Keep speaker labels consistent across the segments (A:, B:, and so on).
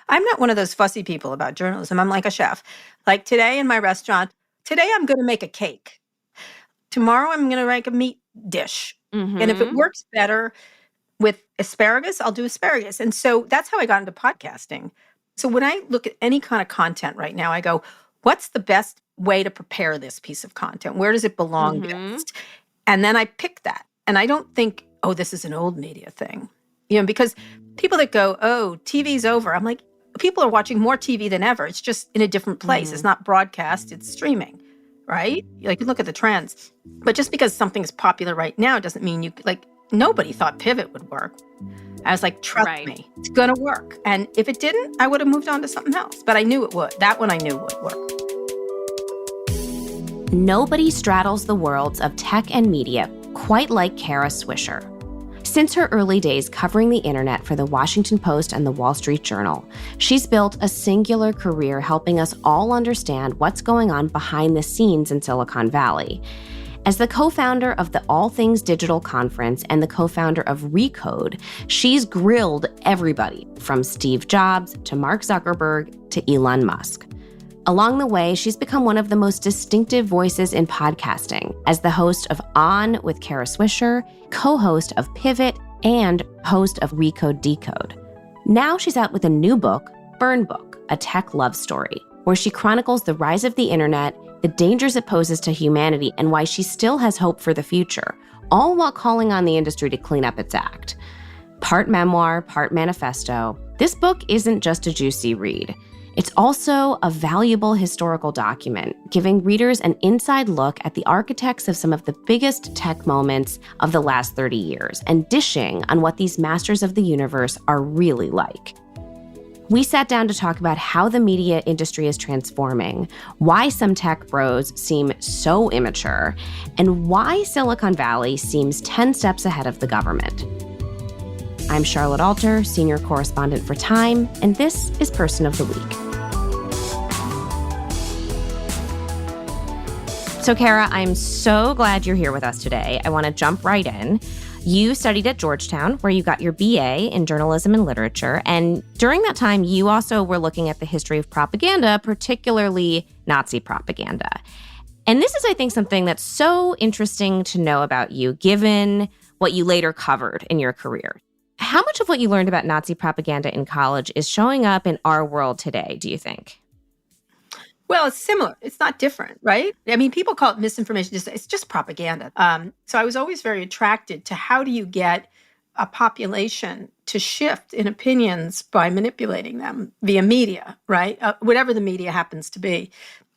A: I'm not one of those fussy people about journalism. I'm like a chef. Like today in my restaurant, today I'm going to make a cake. Tomorrow I'm going to make a meat dish. And if it
B: Mm-hmm.
A: works better with asparagus, I'll do asparagus. And so that's how I got into podcasting. So when I look at any kind of content right now, I go, what's the best way to prepare this piece of content? Where does it belong
B: Mm-hmm.
A: best? And then I pick that. And I don't think, oh, this is an old media thing. Because people that go, oh, TV's over. I'm like, people are watching more TV than ever. It's just in a different place. It's not broadcast, it's streaming, right? Like, you look at the trends. But just because something's popular right now doesn't mean nobody thought Pivot would work. I was like, trust me, it's going to work. And if it didn't, I would have moved on to something else. But I knew it would. That one I knew would work.
B: Nobody straddles the worlds of tech and media quite like Kara Swisher. Since her early days covering the internet for the Washington Post and the Wall Street Journal, she's built a singular career helping us all understand what's going on behind the scenes in Silicon Valley. As the co-founder of the All Things Digital Conference and the co-founder of Recode, she's grilled everybody from Steve Jobs to Mark Zuckerberg to Elon Musk. Along the way, she's become one of the most distinctive voices in podcasting as the host of On with Kara Swisher, co-host of Pivot, and host of Recode Decode. Now she's out with a new book, Burn Book, a tech love story, where she chronicles the rise of the internet, the dangers it poses to humanity, and why she still has hope for the future, all while calling on the industry to clean up its act. Part memoir, part manifesto, this book isn't just a juicy read. It's also a valuable historical document, giving readers an inside look at the architects of some of the biggest tech moments of the last 30 years and dishing on what these masters of the universe are really like. We sat down to talk about how the media industry is transforming, why some tech bros seem so immature, and why Silicon Valley seems 10 steps ahead of the government. I'm Charlotte Alter, senior correspondent for Time, and this is Person of the Week. So, Kara, I'm so glad you're here with us today. I want to jump right in. You studied at Georgetown, where you got your BA in journalism and literature. And during that time, you also were looking at the history of propaganda, particularly Nazi propaganda. And this is, I think, something that's so interesting to know about you, given what you later covered in your career. How much of what you learned about Nazi propaganda in college is showing up in our world today, do you think?
A: Well, it's similar. It's not different, right? I mean, people call it misinformation. It's just propaganda. So I was always very attracted to how do you get a population to shift in opinions by manipulating them via media, right? Whatever the media happens to be.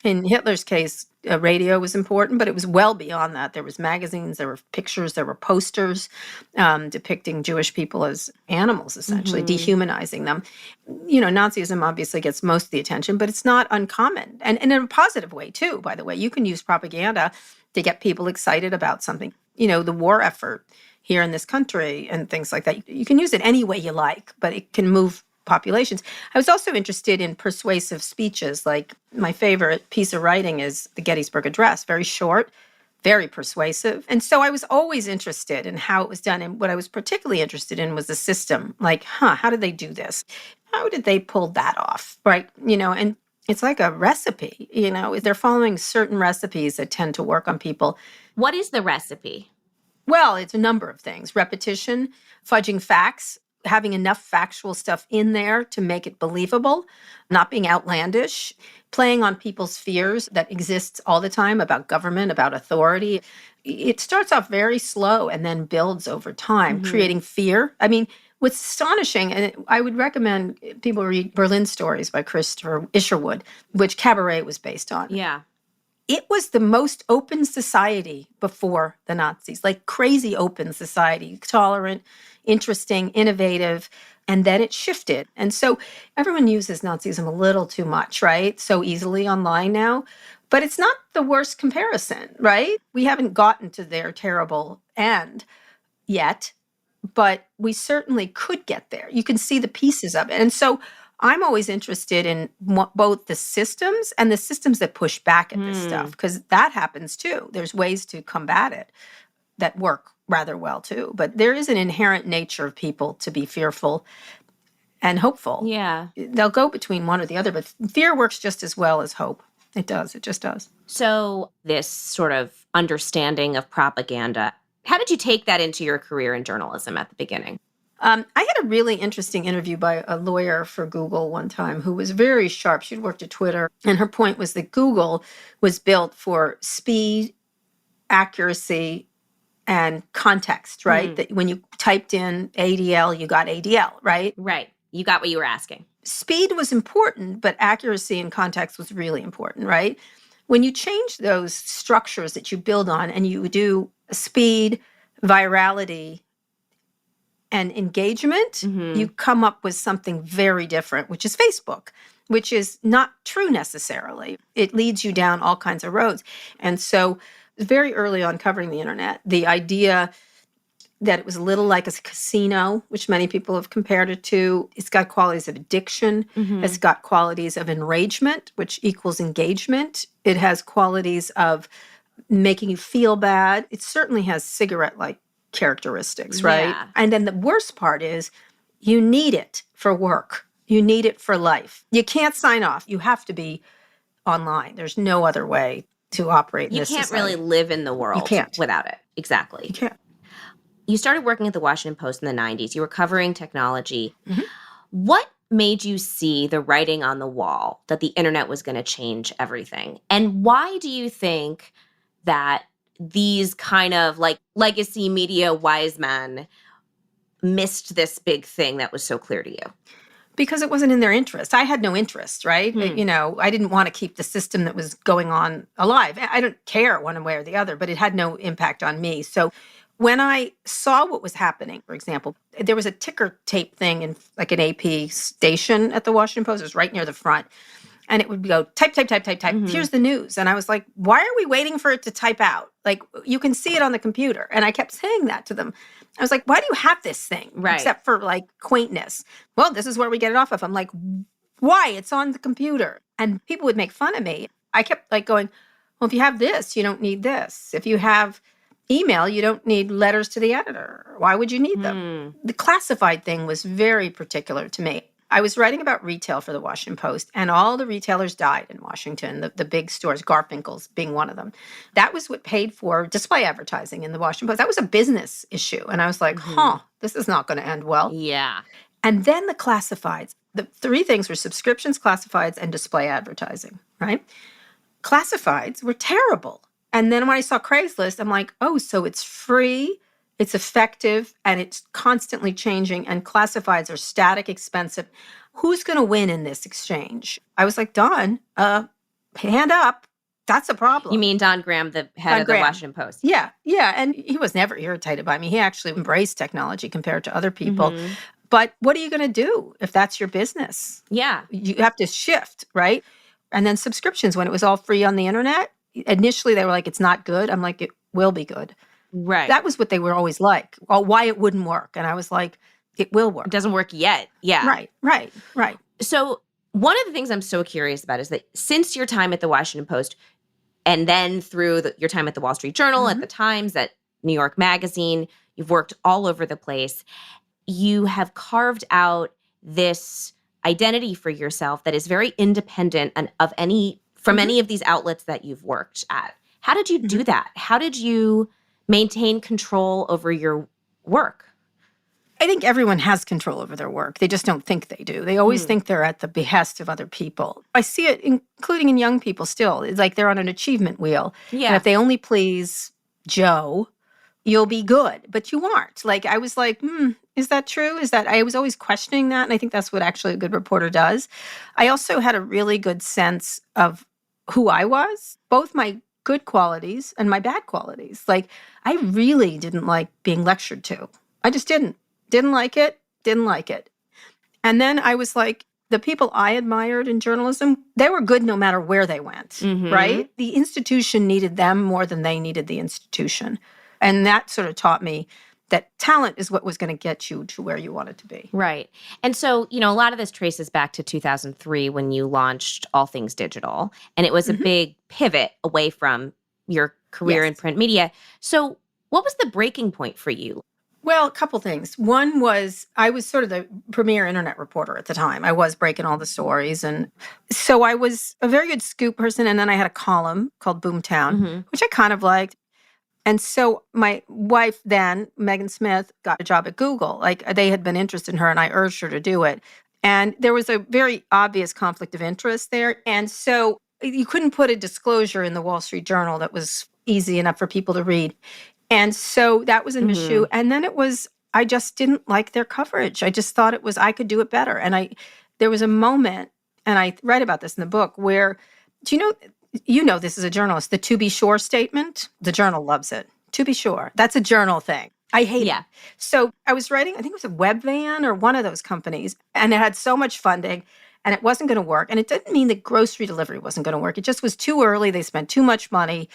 A: In Hitler's case, radio was important, but it was well beyond that. There was magazines, there were pictures, there were posters depicting Jewish people as animals, essentially, dehumanizing them. Nazism obviously gets most of the attention, but it's not uncommon. And in a positive way, too, by the way. You can use propaganda to get people excited about something. The war effort here in this country and things like that. You can use it any way you like, but it can move populations. I was also interested in persuasive speeches. Like, my favorite piece of writing is the Gettysburg Address, very short, very persuasive. And so I was always interested in how it was done. And what I was particularly interested in was the system. Like, how did they do this? How did they pull that off? Right. And it's like a recipe, they're following certain recipes that tend to work on people.
B: What is the recipe?
A: Well, it's a number of things. Repetition, fudging facts, having enough factual stuff in there to make it believable, not being outlandish, playing on people's fears that exists all the time about government, about authority. It starts off very slow and then builds over time, creating fear. I mean, what's astonishing, and I would recommend people read Berlin Stories by Christopher Isherwood, which Cabaret was based on.
B: Yeah.
A: It was the most open society before the Nazis, like crazy open society, tolerant, interesting, innovative, and then it shifted. And so everyone uses Nazism a little too much, right? So easily online now. But it's not the worst comparison, right? We haven't gotten to their terrible end yet, but we certainly could get there. You can see the pieces of it. And so I'm always interested in both the systems and the systems that push back at this stuff, because that happens too. There's ways to combat it that work rather well too. But there is an inherent nature of people to be fearful. and hopeful.
B: Yeah.
A: They'll go between one or the other, but fear works just as well as hope. It does. It just does.
B: So this sort of understanding of propaganda, how did you take that into your career in journalism at the beginning?
A: I had a really interesting interview by a lawyer for Google one time who was very sharp. She'd worked at Twitter, and her point was that Google was built for speed, accuracy, and context, right? That when you typed in ADL, you got ADL, right?
B: Right. You got what you were asking.
A: Speed was important, but accuracy and context was really important, right? When you change those structures that you build on and you do speed, virality, and engagement, you come up with something very different, which is Facebook, which is not true necessarily. It leads you down all kinds of roads. And so very early on covering the internet, the idea that it was a little like a casino, which many people have compared it to. It's got qualities of addiction. It's got qualities of enragement, which equals engagement. It has qualities of making you feel bad. It certainly has cigarette-like characteristics, right?
B: Yeah.
A: And then the worst part is you need it for work. You need it for life. You can't sign off. You have to be online. There's no other way to operate in
B: You
A: this
B: can't
A: society.
B: really live in the world without it. Exactly.
A: You can't.
B: You started working at the Washington Post in the 90s. You were covering technology.
A: Mhm.
B: What made you see the writing on the wall that the internet was going to change everything? And why do you think that these kind of like legacy media wise men missed this big thing that was so clear to you?
A: Because it wasn't in their interest. I had no interest, right? You know, I didn't want to keep the system that was going on alive. I don't care one way or the other, but it had no impact on me. So when I saw what was happening, for example, there was a ticker tape thing in like an AP station at the Washington Post. It was right near the front. And it would go type, type, type, type, type. Here's the news. And I was like, why are we waiting for it to type out? Like, you can see it on the computer. And I kept saying that to them. I was like, why do you have this thing?
B: Right.
A: Except for like quaintness. Well, this is where we get it off of. I'm like, why? It's on the computer. And people would make fun of me. I kept like going, well, if you have this, you don't need this. If you have email, you don't need letters to the editor. Why would you need them? The classified thing was very particular to me. I was writing about retail for the Washington Post, and all the retailers died in Washington, the big stores, Garfinkel's being one of them. That was what paid for display advertising in the Washington Post. That was a business issue. And I was like, this is not going to end well.
B: Yeah.
A: And then the classifieds. The three things were subscriptions, classifieds, and display advertising, right? Classifieds were terrible. And then when I saw Craigslist, I'm like, oh, so it's free, it's effective, and it's constantly changing, and classifieds are static, expensive. Who's going to win in this exchange? I was like, Don, hand up. That's a problem.
B: You mean Don Graham, the head of the Washington Post?
A: Yeah, yeah. And he was never irritated by me. He actually embraced technology compared to other people. But what are you going to do if that's your business?
B: Yeah.
A: You have to shift, right? And then subscriptions, when it was all free on the internet, initially they were like, it's not good. I'm like, it will be good.
B: Right.
A: That was what they were always like. Well, why it wouldn't work. And I was like, it will work.
B: It doesn't work yet. Yeah.
A: Right.
B: So one of the things I'm so curious about is that since your time at the Washington Post and then through your time at the Wall Street Journal, at the Times, at New York Magazine, you've worked all over the place. You have carved out this identity for yourself that is very independent of any of these outlets that you've worked at. How did you do that? How did you maintain control over your work?
A: I think everyone has control over their work. They just don't think they do. They always think they're at the behest of other people. I see it, including in young people still. It's like they're on an achievement wheel.
B: Yeah.
A: And if they only please Joe, you'll be good. But you aren't. Like, I was like, is that true? I was always questioning that. And I think that's what actually a good reporter does. I also had a really good sense of who I was, both my good qualities and my bad qualities. Like, I really didn't like being lectured to. I just didn't. Didn't like it. And then I was like, the people I admired in journalism, they were good no matter where they went, right? The institution needed them more than they needed the institution. And that sort of taught me that talent is what was going to get you to where you wanted to be.
B: Right. And so, a lot of this traces back to 2003 when you launched All Things Digital. And it was a big pivot away from your career in print media. So what was the breaking point for you?
A: Well, a couple things. One was I was sort of the premier internet reporter at the time. I was breaking all the stories. And so I was a very good scoop person. And then I had a column called Boomtown,
B: Mm-hmm.
A: which I kind of liked. And so my wife then, Megan Smith, got a job at Google. Like they had been interested in her and I urged her to do it. And there was a very obvious conflict of interest there. And so you couldn't put a disclosure in the Wall Street Journal that was easy enough for people to read. And so that was an issue.
B: Mm-hmm.
A: And then it was, I just didn't like their coverage. I just thought it was, I could do it better. And there was a moment, and I write about this in the book, where, do you know this as a journalist, the to be sure statement? The Journal loves it. To be sure. That's a Journal thing. I hate it. So I was writing, I think it was a Webvan or one of those companies, and it had so much funding and it wasn't going to work. And it didn't mean that grocery delivery wasn't going to work. It just was too early. They spent too much money.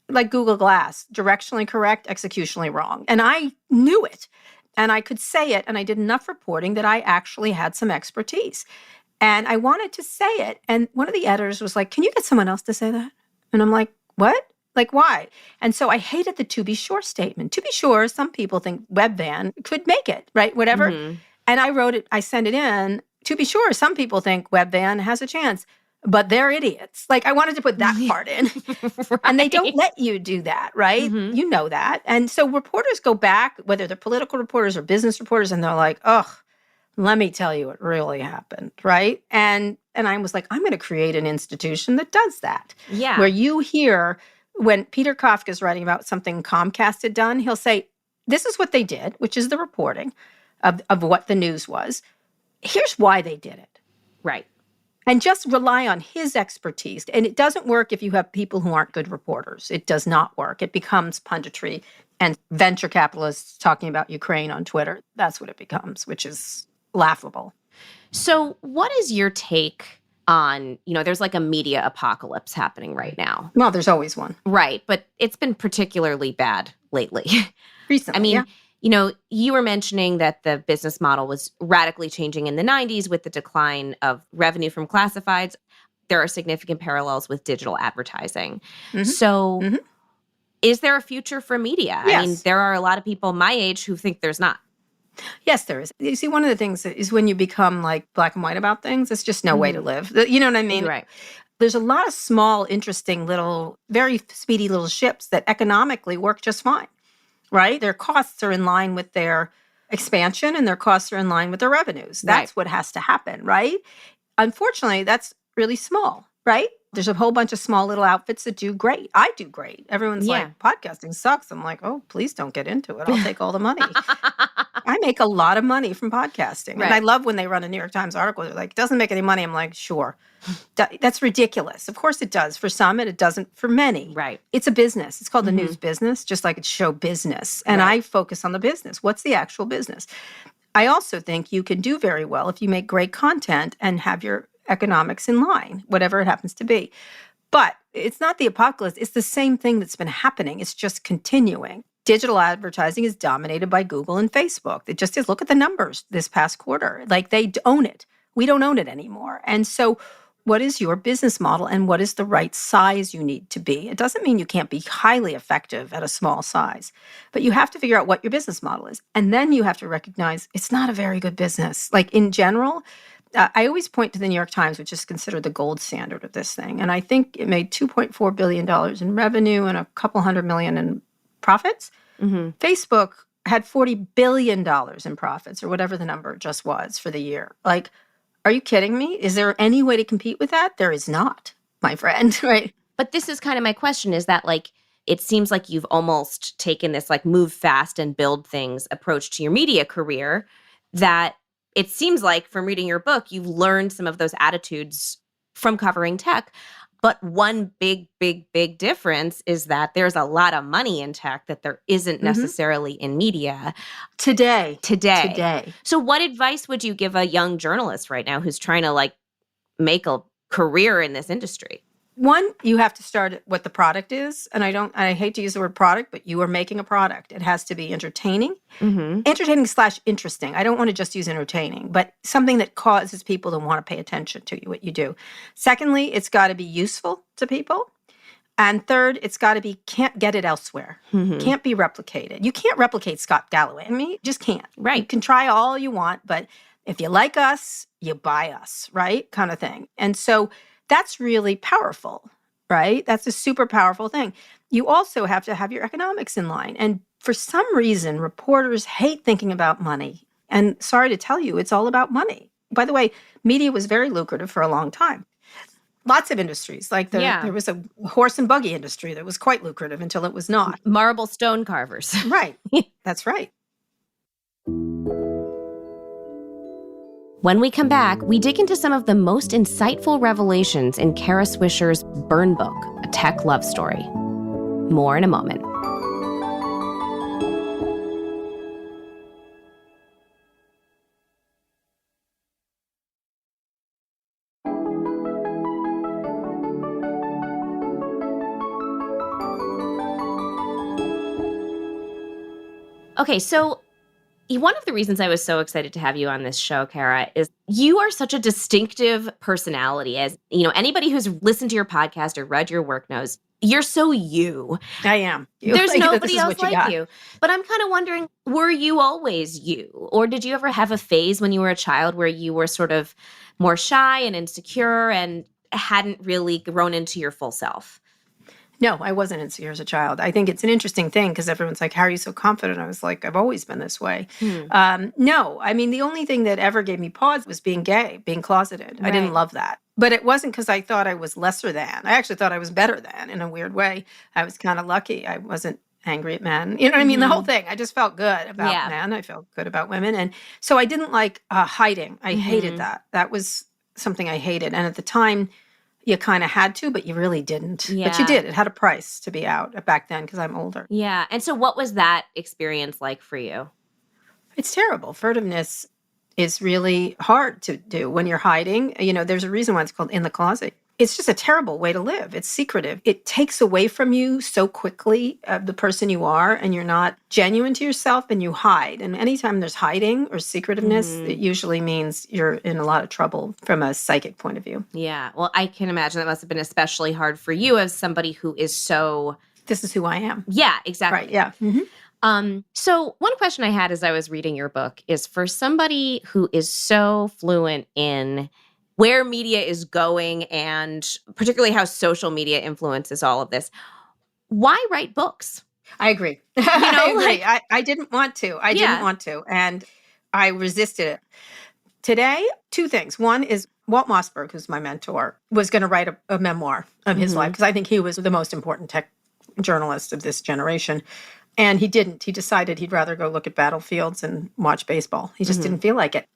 A: Like Google Glass, directionally correct, executionally wrong. And I knew it. And I could say it. And I did enough reporting that I actually had some expertise. And I wanted to say it. And one of the editors was like, can you get someone else to say that? And I'm like, what? Like, why? And so I hated the to be sure statement. To be sure, some people think Webvan could make it, right? Whatever.
B: Mm-hmm.
A: And I wrote it, I sent it in. To be sure, some people think Webvan has a chance, but they're idiots. Like, I wanted to put that part in.
B: Right.
A: And they don't let you do that, right?
B: Mm-hmm.
A: You know that. And so reporters go back, whether they're political reporters or business reporters, and they're like, oh, let me tell you what really happened, right? And I was like, I'm going to create an institution that does that.
B: Yeah.
A: Where you hear when Peter Kafka is writing about something Comcast had done, he'll say, this is what they did, which is the reporting of what the news was. Here's why they did it.
B: Right.
A: And just rely on his expertise. And it doesn't work if you have people who aren't good reporters. It does not work. It becomes punditry and venture capitalists talking about Ukraine on Twitter. That's what it becomes, which is laughable.
B: So what is your take on, there's like a media apocalypse happening right now?
A: Well, there's always one.
B: Right. But it's been particularly bad lately.
A: Recently,
B: I mean,
A: yeah.
B: You were mentioning that the business model was radically changing in the 90s with the decline of revenue from classifieds. There are significant parallels with digital advertising.
A: Mm-hmm.
B: So
A: Mm-hmm.
B: Is there a future for media?
A: Yes.
B: I mean, there are a lot of people my age who think there's not.
A: Yes, there is. You see, one of the things is when you become like black and white about things, it's just no way to live. You know what I mean?
B: You're right.
A: There's a lot of small, interesting little, very speedy little ships that economically work just fine. Right? Their costs are in line with their expansion and their costs are in line with their revenues. That's what has to happen, right? Unfortunately, that's really small, right? There's a whole bunch of small little outfits that do great. I do great. Everyone's like, podcasting sucks. I'm like, oh, please don't get into it. I'll take all the money. I make a lot of money from podcasting.
B: Right.
A: And I love when they run a New York Times article. They're like, it doesn't make any money. I'm like, sure. That's ridiculous. Of course it does. For some, and it doesn't for many.
B: Right.
A: It's a business. It's called the news business, just like it's show business. And I focus on the business. What's the actual business? I also think you can do very well if you make great content and have your economics in line, whatever it happens to be. But it's not the apocalypse. It's the same thing that's been happening. It's just continuing. Digital advertising is dominated by Google and Facebook. It just is. Look at the numbers this past quarter. Like they own it. We don't own it anymore. And so what is your business model and what is the right size you need to be? It doesn't mean you can't be highly effective at a small size, but you have to figure out what your business model is. And then you have to recognize it's not a very good business. Like in general, I always point to the New York Times, which is considered the gold standard of this thing. And I think it made $2.4 billion in revenue and a couple $100 million in profits.
B: Mm-hmm.
A: Facebook had $40 billion in profits or whatever the number just was for the year. Like, are you kidding me? Is there any way to compete with that? There is not, my friend, right?
B: But this is kind of my question is that like, it seems like you've almost taken this like move fast and build things approach to your media career that it seems like from reading your book, you've learned some of those attitudes from covering tech. But one big difference is that there's a lot of money in tech that there isn't necessarily in media.
A: Today.
B: So what advice would you give a young journalist right now who's trying to like make a career in this industry?
A: One, you have to start at what the product is. And I hate to use the word product, but you are making a product. It has to be entertaining. Entertaining/interesting. I don't want to just use entertaining, but something that causes people to want to pay attention to what you do. Secondly, it's got to be useful to people. And third, it's got to be can't get it elsewhere. Can't be replicated. You can't replicate Scott Galloway. I mean, you just can't.
B: Right.
A: You can try all you want, but if you like us, you buy us, right? Kind of thing. And so that's really powerful, right? That's a super powerful thing. You also have to have your economics in line. And for some reason, reporters hate thinking about money. And sorry to tell you, it's all about money. By the way, media was very lucrative for a long time. Lots of industries, like there was a horse and buggy industry that was quite lucrative until it was not.
B: Marble stone carvers.
A: Right. That's right.
B: When we come back, we dig into some of the most insightful revelations in Kara Swisher's Burn Book, A Tech Love Story. More in a moment. Okay, so one of the reasons I was so excited to have you on this show, Kara, is you are such a distinctive personality. As you know, anybody who's listened to your podcast or read your work knows you're so you.
A: I am.
B: There's
A: Like,
B: nobody
A: this is
B: else
A: what you
B: like
A: got.
B: you. But I'm kind of wondering, were you always you? Or did you ever have a phase when you were a child where you were sort of more shy and insecure and hadn't really grown into your full self?
A: No, I wasn't insecure as a child. I think it's an interesting thing because everyone's like, how are you so confident? I was like, I've always been this way. No, I mean, the only thing that ever gave me pause was being gay, being closeted. I didn't love that. But it wasn't because I thought I was lesser than. I actually thought I was better than in a weird way. I was kind of lucky. I wasn't angry at men. You know what I mean? The whole thing. I just felt good about men. I felt good about women. And so I didn't like hiding. I hated that. That was something I hated. And at the time, you kind of had to, but you really didn't.
B: Yeah.
A: But you did. It had a price to be out back then because I'm older.
B: Yeah. And so what was that experience like for you?
A: It's terrible. Furtiveness is really hard to do when you're hiding. You know, there's a reason why it's called in the closet. It's just a terrible way to live. It's secretive. It takes away from you so quickly the person you are, and you're not genuine to yourself, and you hide. And anytime there's hiding or secretiveness, it usually means you're in a lot of trouble from a psychic point of view.
B: Yeah. Well, I can imagine that must have been especially hard for you as somebody who is so...
A: This is who I am.
B: Yeah, exactly.
A: Right, yeah.
B: So one question I had as I was reading your book is for somebody who is so fluent in where media is going and particularly how social media influences all of this, why write books?
A: I agree.
B: You know,
A: I agree.
B: like-
A: I didn't want to. I didn't want to. And I resisted it. Today, two things. One is Walt Mossberg, who's my mentor, was going to write a memoir of his life because I think he was the most important tech journalist of this generation. And he didn't. He decided he'd rather go look at battlefields and watch baseball. He just didn't feel like it.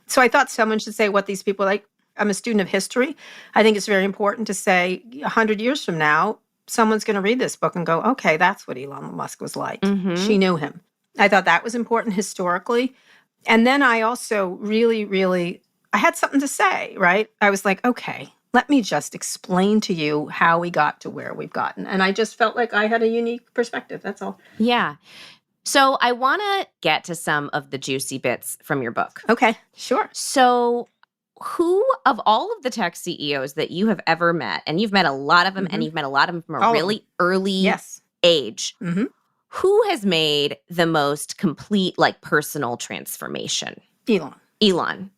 A: So I thought someone should say what these people like. I'm a student of history. I think it's very important to say 100 years from now, someone's going to read this book and go, okay, that's what Elon Musk was like. She knew him. I thought that was important historically. And then I also really, I had something to say, right? I was like, okay, let me just explain to you how we got to where we've gotten. And I just felt like I had a unique perspective. That's all.
B: Yeah. So I want to get to some of the juicy bits from your book.
A: Okay, sure.
B: So who of all of the tech CEOs that you have ever met, and you've met a lot of them, and you've met a lot of them from a really early age, who has made the most complete, like, personal transformation? Elon.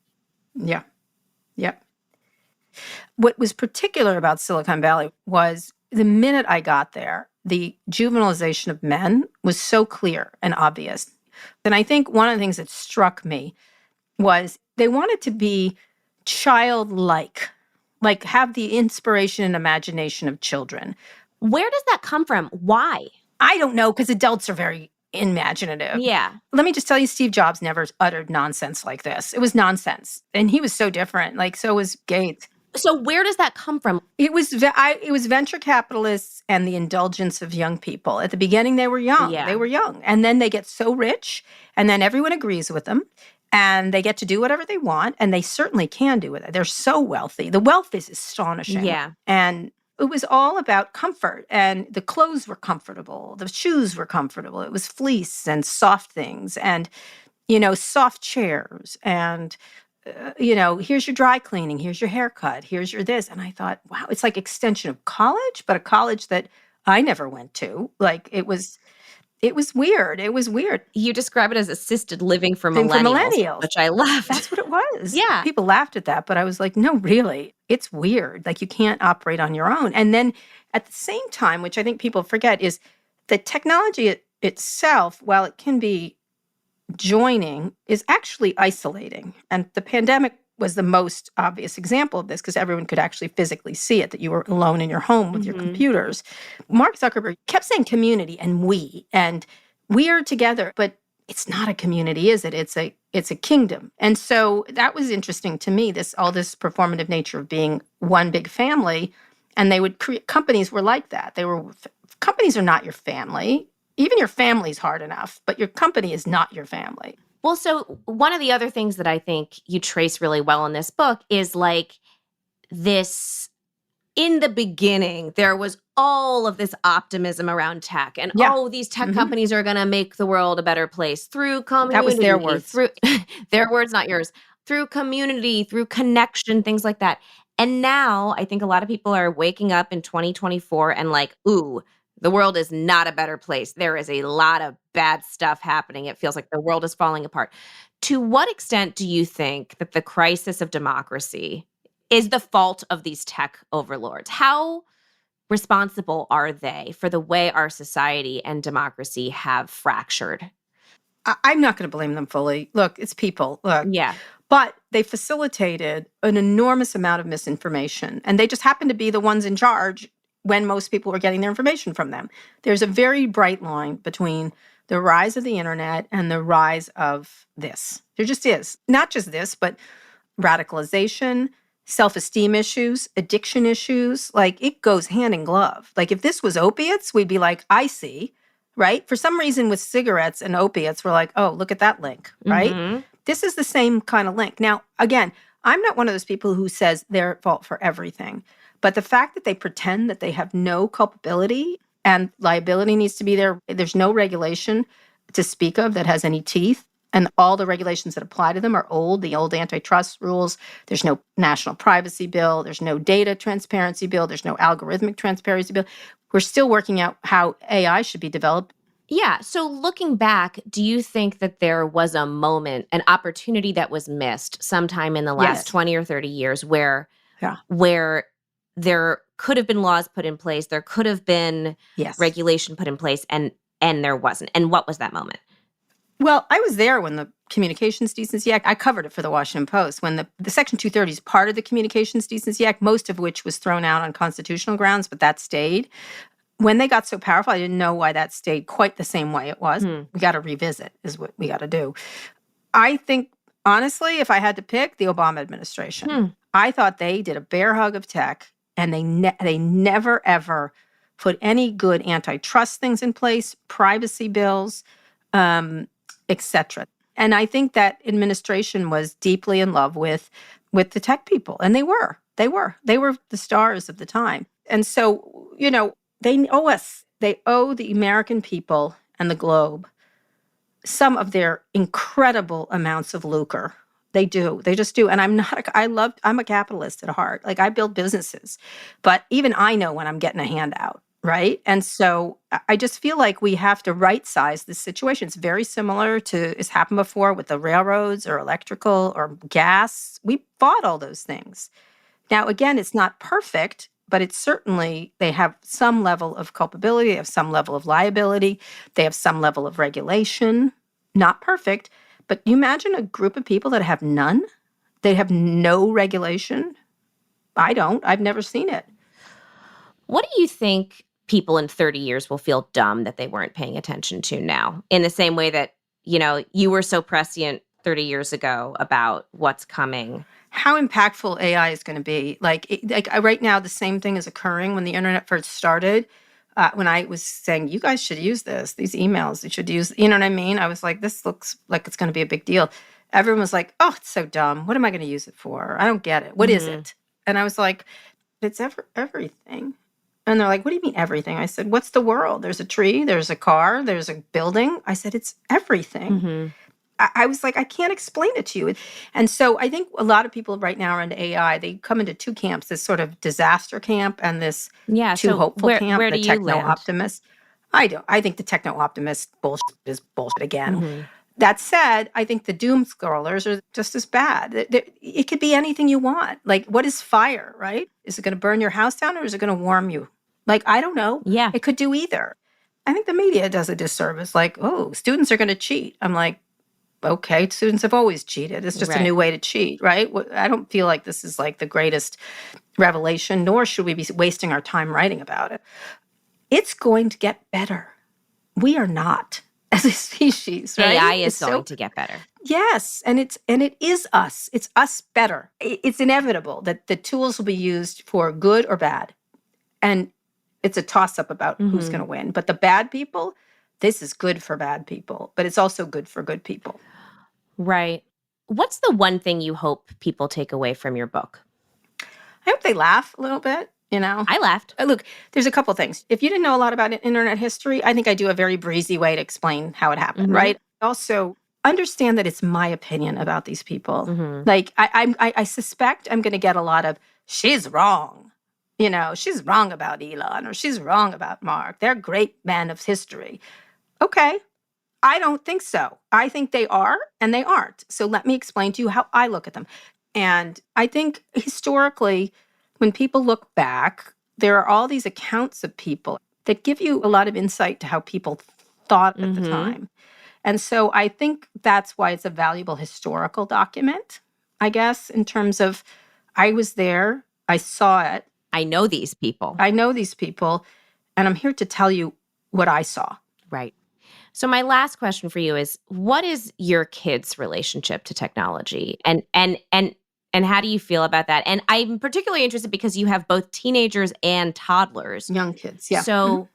A: Yeah. Yep. What was particular about Silicon Valley was the minute I got there, the juvenilization of men was so clear and obvious. And I think one of the things that struck me was they wanted to be childlike, like have the inspiration and imagination of children.
B: Where does that come from? Why?
A: I don't know, because adults are very imaginative.
B: Yeah.
A: Let me just tell you, Steve Jobs never uttered nonsense like this. It was nonsense. And he was so different. Like, so was Gates.
B: So where does that come from?
A: It was venture capitalists and the indulgence of young people. At the beginning, they were young.
B: Yeah.
A: They were young. And then they get so rich, and then everyone agrees with them. And they get to do whatever they want, and they certainly can do it. They're so wealthy. The wealth is astonishing.
B: Yeah.
A: And it was all about comfort, and the clothes were comfortable. The shoes were comfortable. It was fleece and soft things and, you know, soft chairs and here's your dry cleaning, here's your haircut, here's your this. And I thought, wow, it's like extension of college, but a college that I never went to. Like it was weird. It was weird.
B: You describe it as assisted living for
A: Thing for
B: millennials,
A: millennials.
B: which I loved.
A: That's what it was.
B: Yeah.
A: People laughed at that, but I was like, no, really, it's weird. Like you can't operate on your own. And then at the same time, which I think people forget, is the technology itself, while it can be joining, is actually isolating. And the pandemic was the most obvious example of this because everyone could actually physically see it, that you were alone in your home with your computers. Mark Zuckerberg kept saying community and we are together, but it's not a community, is it? It's a kingdom. And so that was interesting to me, all this performative nature of being one big family. And they would create, companies were like that. Companies are not your family. Even your family's hard enough, but your company is not your family.
B: Well, so one of the other things that I think you trace really well in this book is like this, in the beginning, there was all of this optimism around tech and, these tech companies are going to make the world a better place through community.
A: That was their words.
B: Through their words, not yours. Through community, through connection, things like that. And now I think a lot of people are waking up in 2024 and like, ooh, the world is not a better place. There is a lot of bad stuff happening. It feels like the world is falling apart. To what extent do you think that the crisis of democracy is the fault of these tech overlords? How responsible are they for the way our society and democracy have fractured?
A: I'm not going to blame them fully. Look, it's people. Look.
B: Yeah.
A: But they facilitated an enormous amount of misinformation. And they just happened to be the ones in charge when most people were getting their information from them. There's a very bright line between the rise of the internet and the rise of this. There just is. Not just this, but radicalization, self-esteem issues, addiction issues. Like it goes hand in glove. Like if this was opiates, we'd be like, I see, right? For some reason with cigarettes and opiates, we're like, oh, look at that link, right? This is the same kind of link. Now, again, I'm not one of those people who says they're at fault for everything. But the fact that they pretend that they have no culpability and liability needs to be there, there's no regulation to speak of that has any teeth. And all the regulations that apply to them are old, the old antitrust rules. There's no national privacy bill. There's no data transparency bill. There's no algorithmic transparency bill. We're still working out how AI should be developed.
B: Yeah. So looking back, do you think that there was a moment, an opportunity that was missed sometime in the last 20 or 30 years where there could have been laws put in place, there could have been regulation put in place, and there wasn't? And what was that moment?
A: Well, I was there when the Communications Decency Act, I covered it for the Washington Post, when the Section 230 is part of the Communications Decency Act, most of which was thrown out on constitutional grounds, but that stayed. When they got so powerful, I didn't know why that stayed quite the same way it was. We got to revisit is what we got to do. I think, honestly, if I had to pick, the Obama administration. I thought they did a bear hug of tech, and they never, ever put any good antitrust things in place, privacy bills, etc. And I think that administration was deeply in love with the tech people, and they were the stars of the time. And so, they owe us. They owe the American people and the globe some of their incredible amounts of lucre. They do. They just do. And I'm a capitalist at heart. Like I build businesses, but even I know when I'm getting a handout, right? And so I just feel like we have to right size this situation. It's very similar to, it's happened before with the railroads or electrical or gas. We fought all those things. Now, again, it's not perfect, but it's certainly, they have some level of culpability, they have some level of liability, they have some level of regulation. Not perfect, but you imagine a group of people that have none? They have no regulation? I don't. I've never seen it.
B: What do you think people in 30 years will feel dumb that they weren't paying attention to now? In the same way that, you were so prescient 30 years ago about what's coming.
A: How impactful AI is going to be. Right now, the same thing is occurring when the internet first started. When I was saying, you guys should use this, these emails, you should use, you know what I mean? I was like, this looks like it's going to be a big deal. Everyone was like, oh, it's so dumb. What am I going to use it for? I don't get it. What is it? And I was like, it's everything. And they're like, what do you mean everything? I said, what's the world? There's a tree, there's a car, there's a building. I said, it's everything. I was like, I can't explain it to you. And so I think a lot of people right now are into AI. They come into two camps, this sort of disaster camp and this
B: Yeah.
A: too
B: So
A: hopeful camp,
B: where
A: the
B: do you
A: techno
B: land?
A: optimist. I don't. I think the techno optimist bullshit is bullshit again.
B: Hmm.
A: That said, I think the doom scrollers are just as bad. It could be anything you want. Like, what is fire, right? Is it going to burn your house down or is it going to warm you? Like, I don't know.
B: Yeah.
A: It could do either. I think the media does a disservice. Like, oh, students are going to cheat. I'm like, okay, students have always cheated. It's just a
B: Right.
A: new way to cheat, right? I don't feel like this is like the greatest revelation, nor should we be wasting our time writing about it. It's going to get better. We are not as a species, right?
B: AI is
A: It's
B: going
A: so
B: to get better.
A: yes, and it is us. It's us better. It's inevitable that the tools will be used for good or bad. And it's a toss up about who's going
B: Hmm.
A: to win. But the bad people, this is good for bad people, but it's also good for good people.
B: Right. What's the one thing you hope people take away from your book?
A: I hope they laugh a little bit, you know.
B: I laughed.
A: Look, there's a couple things. If you didn't know a lot about internet history, I think I do a very breezy way to explain how it happened,
B: Hmm.
A: right? Also, understand that it's my opinion about these people.
B: Hmm.
A: Like, I suspect I'm going to get a lot of, she's wrong. You know, she's wrong about Elon or she's wrong about Mark. They're great men of history. Okay, I don't think so. I think they are and they aren't. So let me explain to you how I look at them. And I think historically, when people look back, there are all these accounts of people that give you a lot of insight to how people thought at the
B: Hmm.
A: time. And so I think that's why it's a valuable historical document, I guess, in terms of I was there, I saw it,
B: I know these people.
A: I know these people, and I'm here to tell you what I saw.
B: Right. So my last question for you is, what is your kids' relationship to technology? And how do you feel about that? And I'm particularly interested because you have both teenagers and toddlers.
A: Young kids, yeah.
B: So,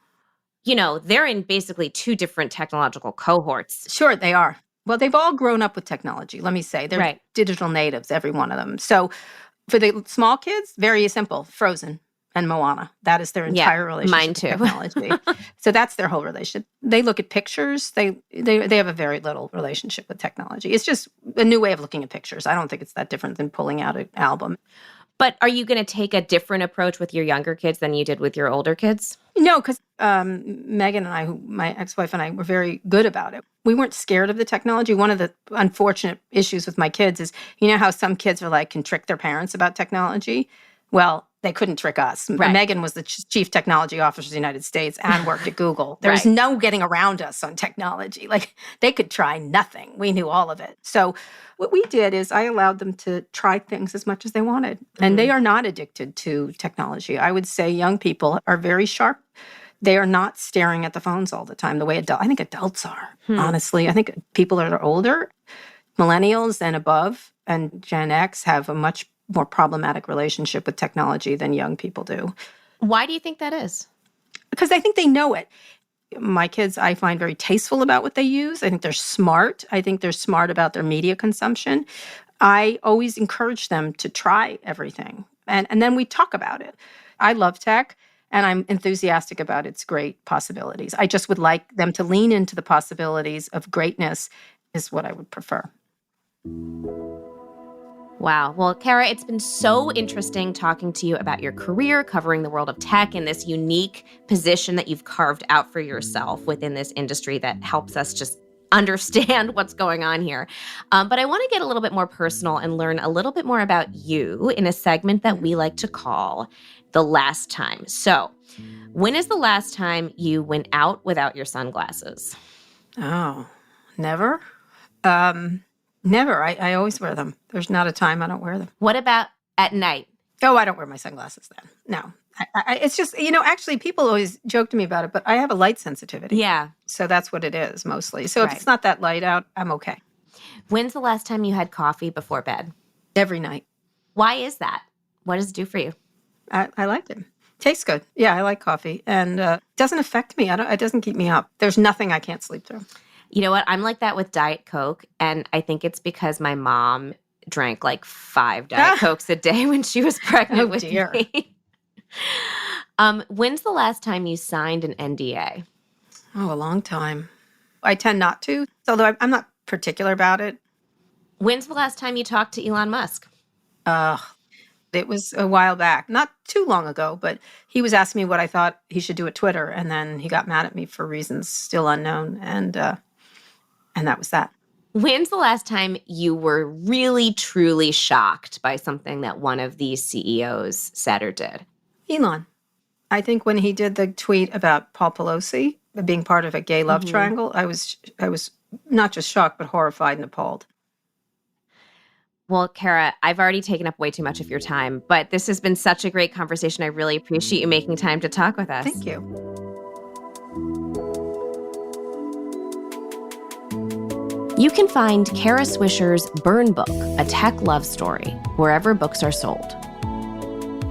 B: they're in basically two different technological cohorts.
A: Sure, they are. Well, they've all grown up with technology, let me say. They're
B: Right.
A: digital natives, every one of them. So for the small kids, very simple, Frozen and Moana. That is their
B: Yeah,
A: entire relationship
B: mine
A: with
B: too.
A: technology. So that's their whole relationship. They look at pictures. They have a very little relationship with technology. It's just a new way of looking at pictures. I don't think it's that different than pulling out an album.
B: But are you going to take a different approach with your younger kids than you did with your older kids?
A: No, because Megan and I, my ex-wife and I, were very good about it. We weren't scared of the technology. One of the unfortunate issues with my kids is, you know how some kids are like, can trick their parents about technology? Well, they couldn't trick us.
B: Right.
A: Megan was the chief technology officer of the United States and worked at Google. There was
B: Right.
A: no getting around us on technology. Like, they could try nothing. We knew all of it. So what we did is I allowed them to try things as much as they wanted. And they are not addicted to technology. I would say young people are very sharp. They are not staring at the phones all the time the way I think adults are, honestly. I think people that are older, millennials and above, and Gen X have a much more problematic relationship with technology than young people do.
B: Why do you think that is?
A: Because I think they know it. My kids, I find very tasteful about what they use. I think they're smart. I think they're smart about their media consumption. I always encourage them to try everything. And then we talk about it. I love tech and I'm enthusiastic about its great possibilities. I just would like them to lean into the possibilities of greatness is what I would prefer.
B: Wow. Well, Kara, it's been so interesting talking to you about your career, covering the world of tech and this unique position that you've carved out for yourself within this industry that helps us just understand what's going on here. But I want to get a little bit more personal and learn a little bit more about you in a segment that we like to call The Last Time. So, when is the last time you went out without your sunglasses?
A: Oh, never? Never. I always wear them. There's not a time I don't wear them.
B: What about at night?
A: Oh, I don't wear my sunglasses then. No. It's just, actually people always joke to me about it, but I have a light sensitivity.
B: Yeah.
A: So that's what it is mostly. So if
B: Right.
A: it's not that light out, I'm okay.
B: When's the last time you had coffee before bed?
A: Every night.
B: Why is that? What does it do for you?
A: I like it. Tastes good. Yeah, I like coffee. And it doesn't affect me. It doesn't keep me up. There's nothing I can't sleep through.
B: You know what? I'm like that with Diet Coke. And I think it's because my mom drank like 5 Diet Cokes a day when she was pregnant with
A: dear.
B: me. When's the last time you signed an NDA?
A: Oh, a long time. I tend not to. Although I'm not particular about it.
B: When's the last time you talked to Elon Musk?
A: It was a while back, not too long ago, but he was asking me what I thought he should do at Twitter, and then he got mad at me for reasons still unknown, and that was that.
B: When's the last time you were really, truly shocked by something that one of these CEOs said or did?
A: Elon. I think when he did the tweet about Paul Pelosi being part of a gay love triangle, I was not just shocked, but horrified and appalled.
B: Well, Kara, I've already taken up way too much of your time, but this has been such a great conversation. I really appreciate you making time to talk with us.
A: Thank you.
B: You can find Kara Swisher's Burn Book, A Tech Love Story, wherever books are sold.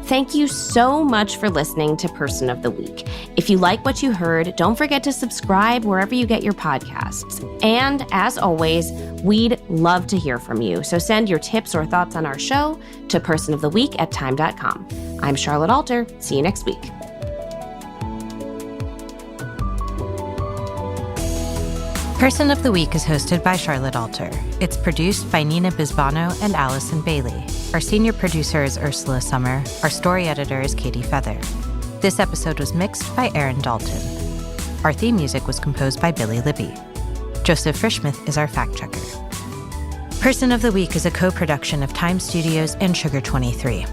B: Thank you so much for listening to Person of the Week. If you like what you heard, don't forget to subscribe wherever you get your podcasts. And as always, we'd love to hear from you. So send your tips or thoughts on our show to personoftheweek@time.com. I'm Charlotte Alter. See you next week.
C: Person of the Week is hosted by Charlotte Alter. It's produced by Nina Bisbano and Allison Bailey. Our senior producer is Ursula Summer. Our story editor is Katie Feather. This episode was mixed by Aaron Dalton. Our theme music was composed by Billy Libby. Joseph Frischmuth is our fact checker. Person of the Week is a co-production of Time Studios and Sugar 23.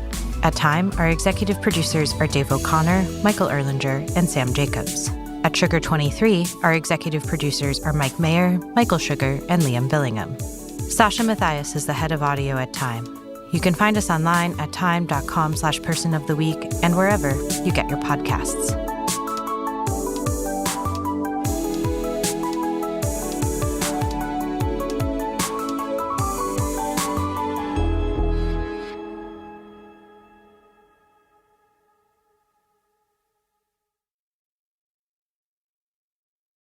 C: At Time, our executive producers are Dave O'Connor, Michael Erlinger, and Sam Jacobs. At Sugar 23, our executive producers are Mike Mayer, Michael Sugar, and Liam Billingham. Sasha Matthias is the head of audio at Time. You can find us online at time.com/personoftheweek and wherever you get your podcasts.